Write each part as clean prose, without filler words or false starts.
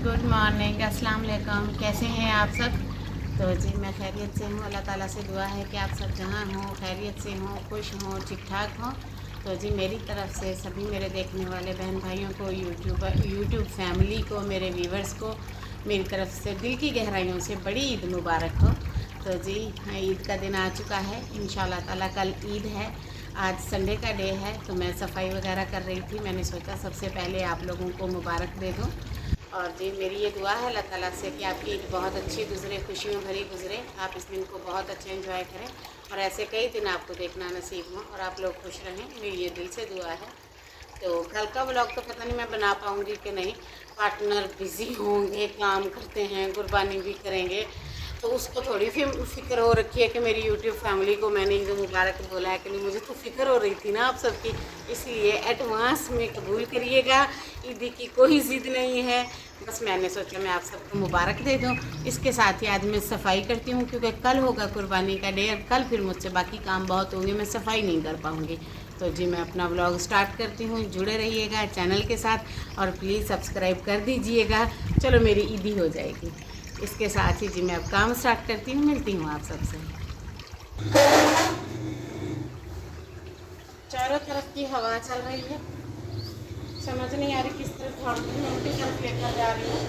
Good morning, अस्सलाम वालेकुम। कैसे हैं आप सब? तो जी मैं खैरियत से हूँ। अल्लाह ताला से दुआ है कि आप सब जहाँ हों खैरियत से हों, खुश हों, ठीक ठाक हों। तो जी मेरी तरफ से सभी मेरे देखने वाले बहन भाइयों को, यूट्यूब फैमिली को, मेरे व्यूवर्स को मेरी तरफ से दिल की गहराइयों से बड़ी ईद मुबारक हो। तो जी ईद का दिन आ चुका है, इंशाल्लाह ताला कल ईद है। आज संडे का डे है, तो मैं सफाई वगैरह कर रही थी। मैंने सोचा सबसे पहले आप लोगों को मुबारक दे दूं। और जी मेरी ये दुआ है अल्लाह ताला से कि आपकी ईद बहुत अच्छी गुजरे, खुशियों भरी गुजरे, आप इस दिन को बहुत अच्छा एंजॉय करें और ऐसे कई दिन आपको देखना नसीब हो और आप लोग खुश रहें, मेरी ये दिल से दुआ है। तो कल का व्लॉग तो पता नहीं मैं बना पाऊँगी कि नहीं, पार्टनर बिज़ी होंगे, काम करते हैं, कुर्बानी भी करेंगे, तो उसको थोड़ी फिक्र हो रखी है कि मेरी यूट्यूब फैमिली को मैंने ईद मुबारक बोला है कि नहीं। मुझे तो फिक्र हो रही थी ना आप सबकी, इसलिए एडवांस में कबूल करिएगा। ईद की कोई ज़िद नहीं है, बस मैंने सोचा मैं आप सबको मुबारक दे दूं। इसके साथ ही आज मैं सफाई करती हूँ क्योंकि कल होगा कुर्बानी का डे और कल फिर मुझसे बाकी काम बहुत होंगे, मैं सफाई नहीं कर पाऊँगी। तो जी मैं अपना व्लॉग स्टार्ट करती हूँ, जुड़े रहिएगा चैनल के साथ और प्लीज़ सब्सक्राइब कर दीजिएगा। चलो मेरी ईदी हो जाएगी। इसके साथ ही जी मैं अब काम स्टार्ट करती हूँ, मिलती हूँ आप सबसे। चारों तरफ की हवा चल रही है, समझ नहीं आ रही किस तरफ झाड़ू मैं उनकी तरफ लेकर जा रही हूँ।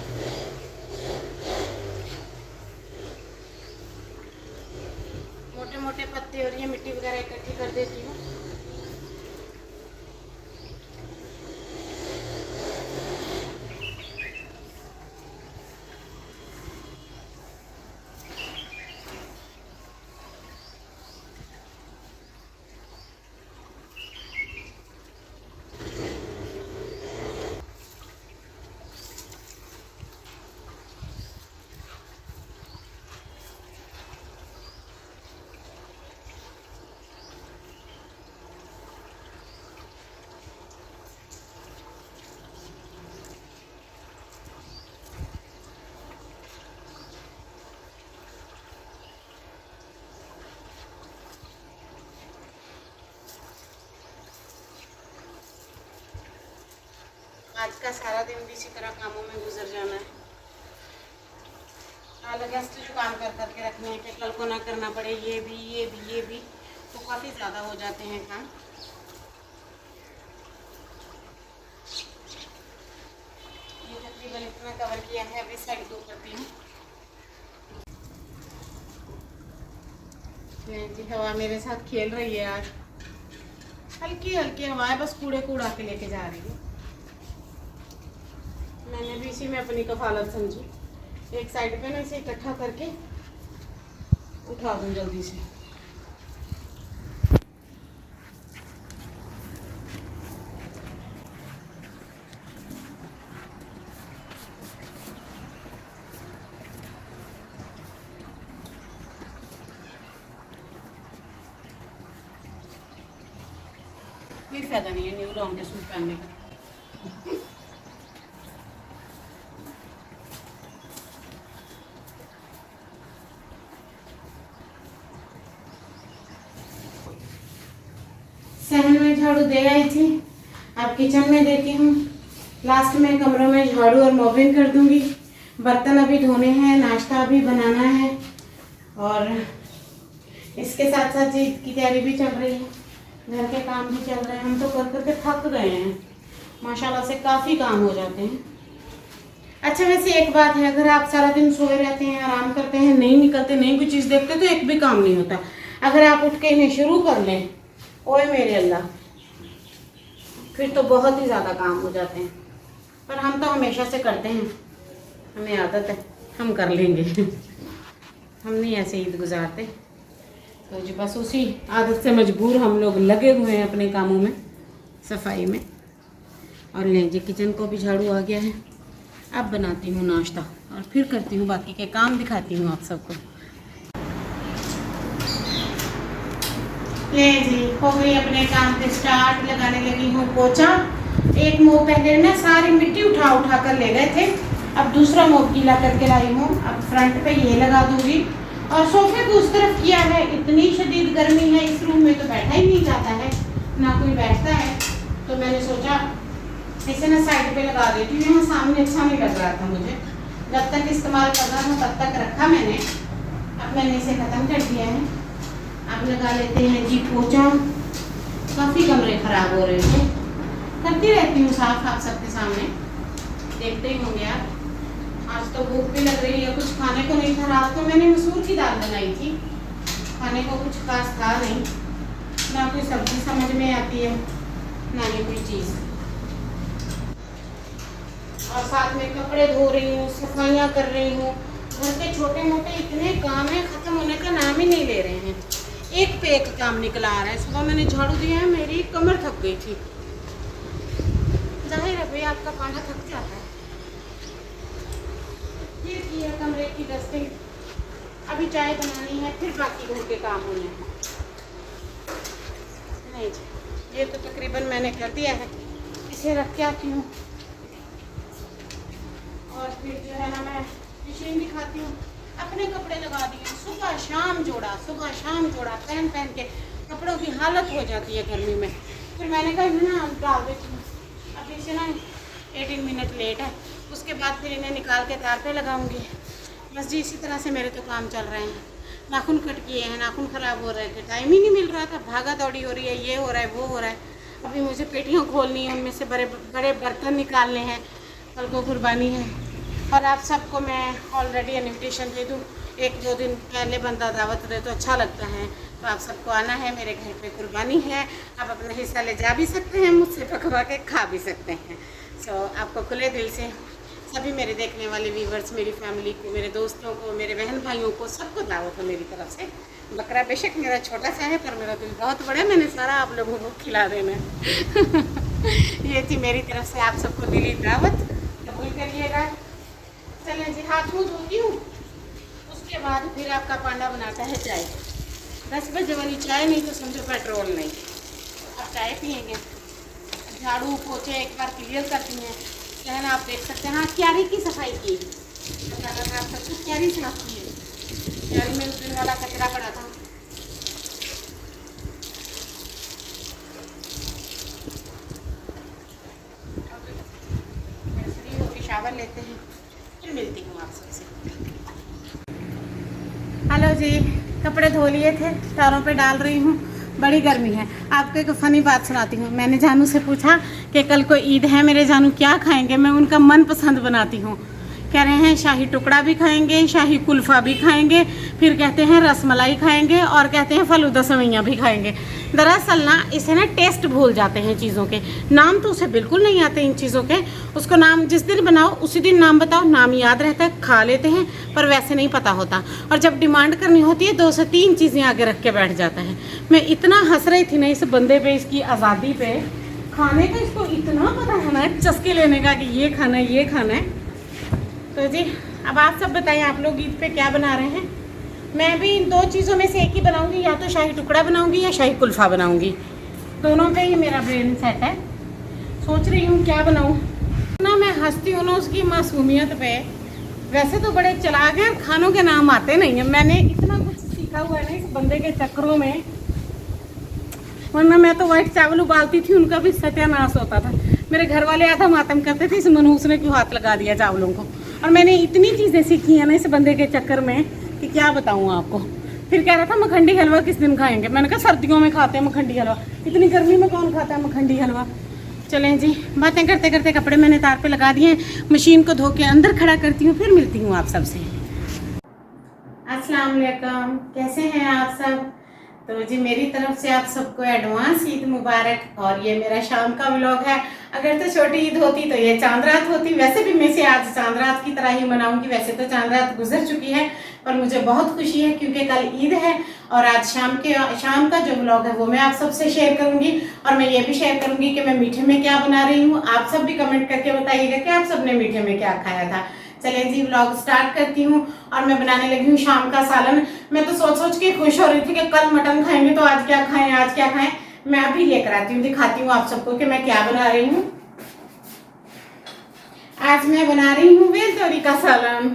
मोटे मोटे पत्ते और ये मिट्टी वगैरह इकट्ठी कर देती हूँ। आज का सारा दिन भी इसी तरह कामों में गुजर जाना है। अलग एक्स्ट्रा काम कर करके रखने हैं कि कल को ना करना पड़े, ये भी तो काफ़ी ज़्यादा हो जाते हैं काम। ये तकरीबन इतना कवर किया है, अभी साइड को करती हूँ। जी हवा मेरे साथ खेल रही है आज, हल्की हल्की हवाएं बस कूड़े कूड़ा के लेके जा रही है। मैंने भी इसी में अपनी कफालत समझी, एक साइड पे ना इसे इकट्ठा करके उठा दूँ जल्दी से। कोई फायदा नहीं है न्यू लॉन्ग के सूट पहनने का। सहन में झाड़ू दे आई थी, अब किचन में देती हूँ। लास्ट में कमरों में झाड़ू और मॉपिंग कर दूंगी। बर्तन अभी धोने हैं, नाश्ता अभी बनाना है और इसके साथ साथ जी की तैयारी भी चल रही है, घर के काम भी चल रहे हैं। हम तो कर करके थक गए हैं, माशाल्लाह से काफ़ी काम हो जाते हैं। अच्छा वैसे एक बात है, अगर आप सारा दिन सोए रहते हैं, आराम करते हैं, नहीं निकलते, नहीं कोई चीज़ देखते तो एक भी काम नहीं होता। अगर आप उठ के इन्हें शुरू कर लें, ओए मेरे अल्लाह, फिर तो बहुत ही ज़्यादा काम हो जाते हैं। पर हम तो हमेशा से करते हैं, हमें आदत है, हम कर लेंगे। हम नहीं ऐसे ईद गुजारते। तो जी बस उसी आदत से मजबूर हम लोग लगे हुए हैं अपने कामों में, सफाई में। और लें जी किचन को भी झाड़ू आ गया है। अब बनाती हूँ नाश्ता और फिर करती हूँ बाकी के काम, दिखाती हूँ आप सबको। ले जी हो गई अपने काम पे स्टार्ट, लगाने लगी हूँ पोछा। एक मोप पहले ना सारी मिट्टी उठा उठा कर ले गए थे, अब दूसरा मोप गीला करके लाई हूँ। अब फ्रंट पे ये लगा दूंगी और सोफे को उस तरफ किया है। इतनी शदीद गर्मी है इस रूम में तो बैठा ही नहीं जाता है, ना कोई बैठता है। तो मैंने सोचा इसे ना साइड पे लगा देती हूँ, यहाँ सामने अच्छा नहीं लग रहा था मुझे, जब तक इस्तेमाल करना था तब तक रखा मैंने, अब मैंने इसे ख़त्म कर दिया है। अब लगा लेते हैं जी पोछा। काफ़ी कमरे ख़राब हो रहे थे, करती रहती हूँ साफ आप सबके सामने, देखते ही होंगे आप। आज तो भूख भी लग रही है, कुछ खाने को नहीं था। रात को मैंने मसूर की दाल बनाई थी, खाने को कुछ खास था नहीं, ना कोई सब्जी समझ में आती है ना ही कोई चीज़। और साथ में कपड़े धो रही हूँ, सफाइयाँ कर रही हूँ, घर के छोटे मोटे इतने काम हैं, ख़त्म होने का नाम ही नहीं ले रहे हैं, एक पे एक काम निकला आ रहा है। सुबह मैंने झाड़ू दिया है, मेरी कमर थक गई थी, जाहिर है भाई आपका पाना थक जाता है। फिर किया कमरे की डस्टिंग, अभी चाय बनानी है, फिर बाकी घर के काम होने हैं। नहीं जी, ये तो तकरीबन मैंने कर दिया है, इसे रख के आती हूँ और फिर जो है ना मैं मशीन दिखाती हूँ। अपने कपड़े लगा दिए, सुबह शाम जोड़ा, सुबह शाम जोड़ा, पहन पहन के कपड़ों की हालत हो जाती है गर्मी में। फिर मैंने कहा इन्हें ना डाल देती हूँ, अब इसे ना 18 मिनट लेट है, उसके बाद फिर इन्हें निकाल के तार पे लगाऊंगी। बस जी इसी तरह से मेरे तो काम चल रहे हैं। नाखून कट किए हैं, नाखून ख़राब हो रहे थे, टाइम ही नहीं मिल रहा था, भागा दौड़ी हो रही है, ये हो रहा है वो हो रहा है। अभी मुझे पेटियाँ खोलनी है, उनमें से बड़े बड़े बर्तन निकालने हैं, कल को कुर्बानी है। और आप सबको मैं ऑलरेडी इन्विटेशन दे दूँ, 1-2 दिन पहले बंदा दावत दे तो अच्छा लगता है, तो आप सबको आना है, मेरे घर पे कुर्बानी है। आप अपना हिस्सा ले जा भी सकते हैं, मुझसे पकवा के खा भी सकते हैं। सो आपको खुले दिल से सभी मेरे देखने वाले व्यूवर्स, मेरी फैमिली को, मेरे दोस्तों को, मेरे बहन भाइयों को, सबको दावत है मेरी तरफ से। बकरा बेशक मेरा छोटा सा है, पर मेरा दिल बहुत बड़ा है, मैंने सारा आप लोगों को खिला देना है। ये थी मेरी तरफ से आप सबको दिली दावत, कबूल करिएगा। चलें जी, हाथ मुँह धोती हूँ, उसके बाद फिर आपका पांडा बनाता है चाय। 10 बजे वाली चाय नहीं तो समझो पेट्रोल नहीं। अब चाय पियेंगे, झाड़ू पोछे एक बार क्लियर करती हैं, कहना आप देख सकते हैं। हाँ, क्यारी की सफाई की, आप सब कुछ क्यारी साफ की है, क्यारी में उस दिन वाला कचरा पड़ा था। फ्री होकर शावर लेते हैं, फिर मिलती हूँ आप सबसे। हेलो जी, कपड़े धो लिए थे, तारों पे डाल रही हूँ, बड़ी गर्मी है। आपको एक फ़नी बात सुनाती हूँ। मैंने जानू से पूछा कि कल को ईद है, मेरे जानू क्या खाएंगे, मैं उनका मनपसंद बनाती हूँ। कह रहे हैं शाही टुकड़ा भी खाएंगे, शाही कुल्फ़ा भी खाएंगे, फिर कहते हैं रसमलाई खाएंगे और कहते हैं फलूदा सवैयाँ भी खाएंगे। दरअसल ना इसे ना टेस्ट भूल जाते हैं चीज़ों के, नाम तो उसे बिल्कुल नहीं आते इन चीज़ों के। उसको नाम जिस दिन बनाओ उसी दिन नाम बताओ, नाम याद रहता है, खा लेते हैं, पर वैसे नहीं पता होता। और जब डिमांड करनी होती है 2 से 3 चीज़ें आगे रख के बैठ जाता है। मैं इतना हंस रही थी ना इस बंदे पे, इसकी आज़ादी पे, खाने का इसको इतना पता है ना, चस्के लेने का कि ये खाना है ये खाना है। तो जी अब आप सब बताइए, आप लोग ईद पे क्या बना रहे हैं। मैं भी इन 2 चीज़ों में से एक ही बनाऊंगी, या तो शाही टुकड़ा बनाऊंगी या शाही कुल्फ़ा बनाऊंगी, दोनों पे ही मेरा ब्रेन सेट है। सोच रही हूँ क्या बनाऊँ ना। मैं हंसती हूँ ना उसकी मासूमियत पे, वैसे तो बड़े चलाक हैं, खानों के नाम आते नहीं हैं। मैंने इतना कुछ सीखा हुआ है ना इस बंदे के चक्करों में, वरना मैं तो वाइट चावल उबालती थी, उनका भी सत्यानाश होता था। मेरे घर वाले आधा मातम करते थे, इस मनहूस ने क्यों हाथ लगा दिया चावलों को। और मैंने इतनी चीज़ें सीखी हैं ना इस बंदे के चक्कर में कि क्या बताऊँ आपको। फिर कह रहा था मखंडी हलवा किस दिन खाएंगे, मैंने कहा सर्दियों में खाते हैं मखंडी हलवा, इतनी गर्मी में कौन खाता है मखंडी हलवा। चलें जी, बातें करते करते कपड़े मैंने तार पे लगा दिए हैं, मशीन को धो के अंदर खड़ा करती हूँ, फिर मिलती हूँ आप सबसे। अस्सलाम वालेकुम, कैसे हैं आप सब। तो जी मेरी तरफ से आप सबको एडवांस ईद मुबारक। और ये मेरा शाम का व्लॉग है। अगर तो छोटी ईद होती तो ये चांद रात होती, वैसे भी मैं इसे आज चांद रात की तरह ही मनाऊंगी। वैसे तो चांद रात गुजर चुकी है, पर मुझे बहुत खुशी है क्योंकि कल ईद है और आज शाम का जो व्लॉग है वो मैं आप सबसे शेयर करूंगी। और मैं ये भी शेयर करूंगी कि मैं मीठे में क्या बना रही हूँ। आप सब भी कमेंट करके बताइएगा कि आप सबने मीठे में क्या खाया था। चलें जी, व्लॉग स्टार्ट करती हूँ। और मैं बनाने लगी हूँ शाम का सालन। मैं तो सोच सोच के खुश हो रही थी कि कल मटन खाएंगे तो आज क्या खाएं, आज क्या खाएं। मैं अभी लेकर आती हूँ, दिखाती हूँ आप सबको कि मैं क्या बना रही हूँ। आज मैं बना रही हूँ वेलतोरी का सालन।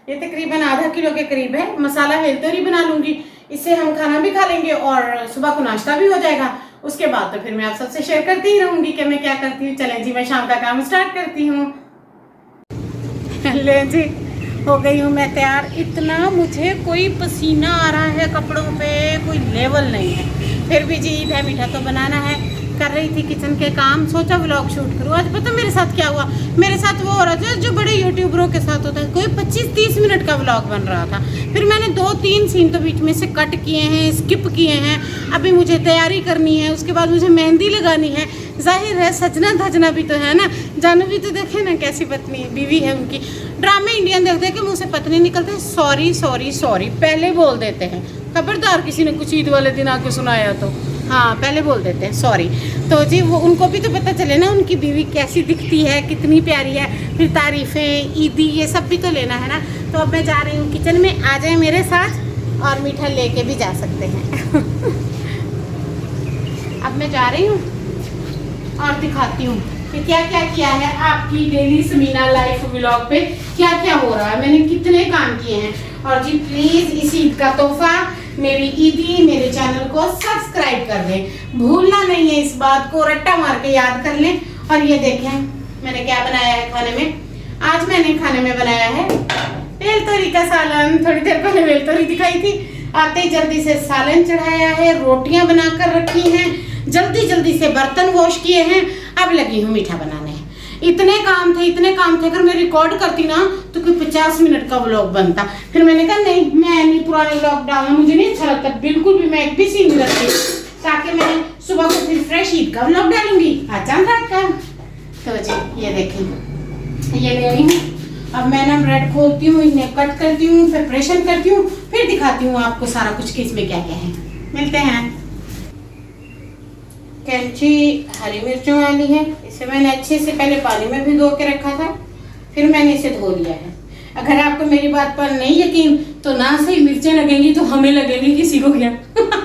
ये तकरीबन आधा किलो के करीब है। मसाला वेलतोरी बना लूंगी, इससे हम खाना भी खा लेंगे और सुबह को नाश्ता भी हो जाएगा। उसके बाद तो फिर मैं आप सबसे शेयर करती ही रहूंगी कि मैं क्या करती हूँ। चलें जी, मैं शाम का काम स्टार्ट करती हूँ। ले जी, हो गई हूँ मैं तैयार। इतना मुझे कोई पसीना आ रहा है कपड़ों पे, कोई लेवल नहीं है। फिर भी जी ईद है, मीठा तो बनाना है। कर रही थी किचन के काम, सोचा व्लॉग शूट करूँ। आज पता मेरे साथ क्या हुआ? मेरे साथ वो हो रहा था जो बड़े यूट्यूबरों के साथ होता है, कोई 25-30 मिनट का व्लॉग बन रहा था। फिर मैंने 2-3 सीन तो बीच में से कट किए हैं, स्किप किए हैं। अभी मुझे तैयारी करनी है, उसके बाद मुझे मेहंदी लगानी है। जाहिर है सजना धजना भी तो है ना। जानू भी तो देखे ना कैसी पत्नी बीवी है उनकी। ड्रामे इंडियन देखते हैं कि मुँह से पत्नी निकलते हैं सॉरी सॉरी सॉरी, पहले बोल देते हैं। खबरदार किसी ने कुछ ईद वाले दिन आके सुनाया तो हाँ पहले बोल देते हैं सॉरी। तो जी वो उनको भी तो पता चले ना उनकी बीवी कैसी दिखती है, कितनी प्यारी है। फिर तारीफ़ें, ईदी, ये सब भी तो लेना है ना। तो अब मैं जा रही हूँ किचन में, आ जाए मेरे साथ और मीठा लेके भी जा सकते हैं। अब मैं जा रही हूँ और दिखाती हूँ कि क्या क्या किया है आपकी डेली समीना लाइफ व्लॉग पे, क्या क्या हो रहा है, मैंने कितने काम किए हैं। और जी प्लीज़ इस ईद का तोहफा मेरी ईदी मेरे चैनल को सब्सक्राइब कर दें, भूलना नहीं है। इस बात को रट्टा मार के याद कर लें। और ये देखें मैंने क्या बनाया है खाने में। आज मैंने खाने में बनाया है बेलतोरी का सालन। थोड़ी देर पहले बेलतोरी दिखाई थी, आते ही जल्दी से सालन चढ़ाया है, रोटियां बनाकर रखी हैं, जल्दी जल्दी से बर्तन वॉश किए हैं। अब लगी हूँ मीठा बनाने। इतने काम थे। अगर मैं रिकॉर्ड करती ना तो कोई 50 मिनट का व्लॉग बनता। फिर मैंने कहा नहीं, मैं नहीं पुराने व्लॉग डालना, मुझे नहीं अच्छा लगता बिल्कुल भी। मैं एक भी सीन नहीं रखती, ताकि मैं सुबह को फिर फ्रेश ईद का व्लॉग डालूंगी आज चांद रात का। तो जी ये देखें, ये ले आई हूँ। अब मैं ना ब्रेड खोलती हूँ, इन्हें कट करती हूँ, प्रिपरेशन करती हूँ, फिर दिखाती हूँ आपको सारा कुछ कि इसमें क्या क्या है। मिलते हैं। कैंची हरी मिर्चों वाली है, इसे मैंने अच्छे से पहले पानी में भिगो के रखा था, फिर मैंने इसे धो लिया है। अगर आपको मेरी बात पर नहीं यकीन तो ना सही मिर्चें लगेंगी तो हमें लगेंगी, किसी को क्या।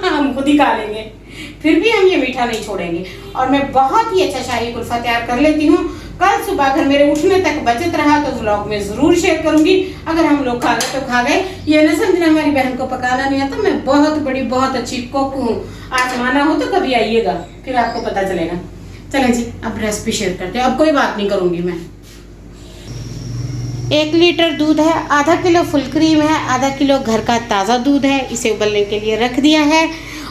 हम खुद ही खा लेंगे, फिर भी हम ये मीठा नहीं छोड़ेंगे। और मैं बहुत ही अच्छा शाही कुल्फा तैयार कर लेती हूँ। कल सुबह अगर मेरे उठने तक बचत रहा तो व्लॉग में जरूर शेयर करूंगी। अगर हम लोग खा गए तो खा गए, ये न समझना हमारी बहन को पकाना नहीं आता। मैं बहुत बड़ी बहुत अच्छी कुक हूँ। आजमाना हो तो कभी आइएगा, फिर आपको पता चलेगा। चलें जी अब रेसिपी शेयर करते हैं। अब कोई बात नहीं करूंगी मैं। 1 लीटर दूध है, आधा किलो फुल क्रीम है, आधा किलो घर का ताज़ा दूध है, इसे उबलने के लिए रख दिया है।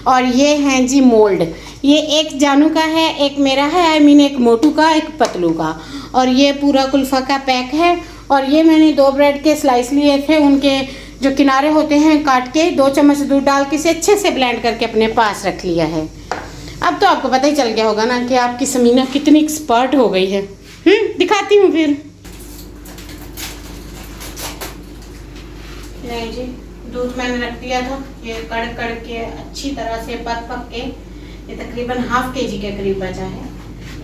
और ये हैं जी मोल्ड, ये एक जानू का है, एक मेरा है, एक मोटू का, एक पतलू का। और ये पूरा कुल्फ़ा का पैक है। और ये मैंने 2 ब्रेड के स्लाइस लिए थे, उनके जो किनारे होते हैं काट के 2 चम्मच दूध डाल के इसे अच्छे से ब्लेंड करके अपने पास रख लिया है। अब तो आपको पता ही चल गया होगा ना कि आपकी समीना कितनी एक्सपर्ट हो गई है। दिखाती हूँ फिर। नहीं जी, दूध मैंने रख दिया था, ये कड़क के अच्छी तरह से पक के ये तकरीबन ½ kg के करीब बचा है।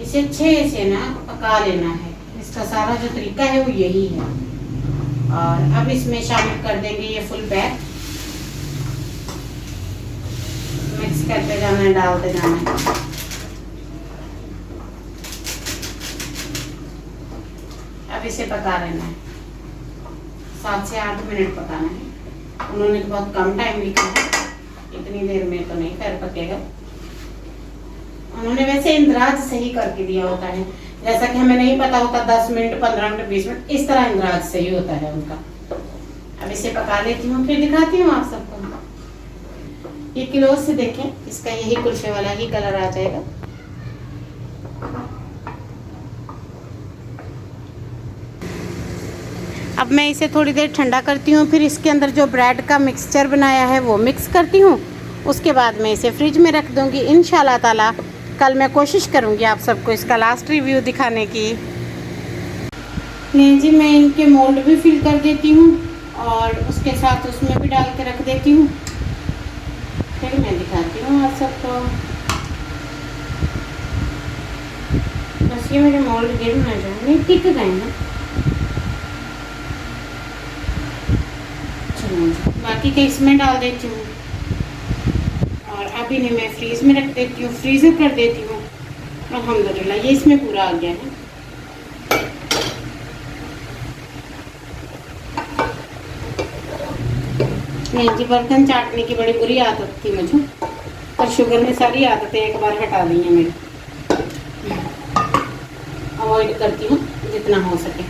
इसे अच्छे से ना पका लेना है। इसका सारा जो तरीका है वो यही है। और अब इसमें शामिल कर देंगे ये फुल पैक, मिक्स करते जाना है, डालते जाना है। अब इसे पका लेना है, 7 से 8 मिनट पकाना है। उन्होंने तो बहुत कम टाइम लिखा है, इतनी देर में तो नहीं खैर पकेगा। उन्होंने वैसे इंदराज सही करके दिया होता है, जैसा कि हमें नहीं पता होता 10 मिनट 15 मिनट 20 मिनट, इस तरह इंदराज सही होता है उनका। अब इसे पका लेती हूँ, फिर दिखाती हूँ आप सबको। ये किलो से देखें, इसका यही कुल्फे वाला ही कलर आ जाएगा। अब मैं इसे थोड़ी देर ठंडा करती हूँ, फिर इसके अंदर जो ब्रेड का मिक्सचर बनाया है वो मिक्स करती हूँ। उसके बाद मैं इसे फ्रिज में रख दूँगी। इंशाल्लाह ताला कल मैं कोशिश करूँगी आप सबको इसका लास्ट रिव्यू दिखाने की। नहीं जी, मैं इनके मोल्ड भी फिल कर देती हूँ और उसके साथ उसमें भी डाल के रख देती हूँ, फिर मैं दिखाती हूँ आप सबको। बस ये मेरे मोल्ड गिर ना जाए, नहीं टिक गए ना। बाकी के इसमें डाल देती हूँ और अभी नहीं मैं फ्रीज में रख देती हूँ, फ्रीज़र कर देती हूँ। अल्हम्दुलिल्लाह ये इसमें पूरा आ गया है। नहीं जी, बर्तन चाटने की बड़ी बुरी आदत थी मुझे, पर शुगर ने सारी आदतें एक बार हटा दी हैं मेरी। अवॉइड करती हूँ जितना हो सके।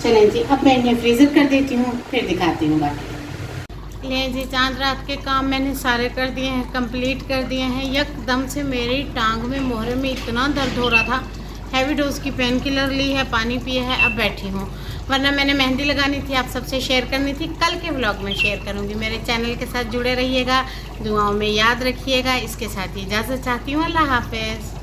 चलें जी, अब मैं इन्हें फ्रीज़र कर देती हूँ, फिर दिखाती हूँ बाकी। ले जी, चांद रात के काम मैंने सारे कर दिए हैं, कंप्लीट कर दिए हैं। एकदम से मेरी टांग में, मोहरे में इतना दर्द हो रहा था। हैवी डोज की पेन किलर ली है, पानी पिया है, अब बैठी हूँ। वरना मैंने मेहंदी लगानी थी, आप सबसे शेयर करनी थी, कल के व्लॉग में शेयर करूँगी। मेरे चैनल के साथ जुड़े रहिएगा, दुआओं में याद रखिएगा। इसके साथ ही इजाज़त चाहती हूँ। अल्लाह हाफ़िज़।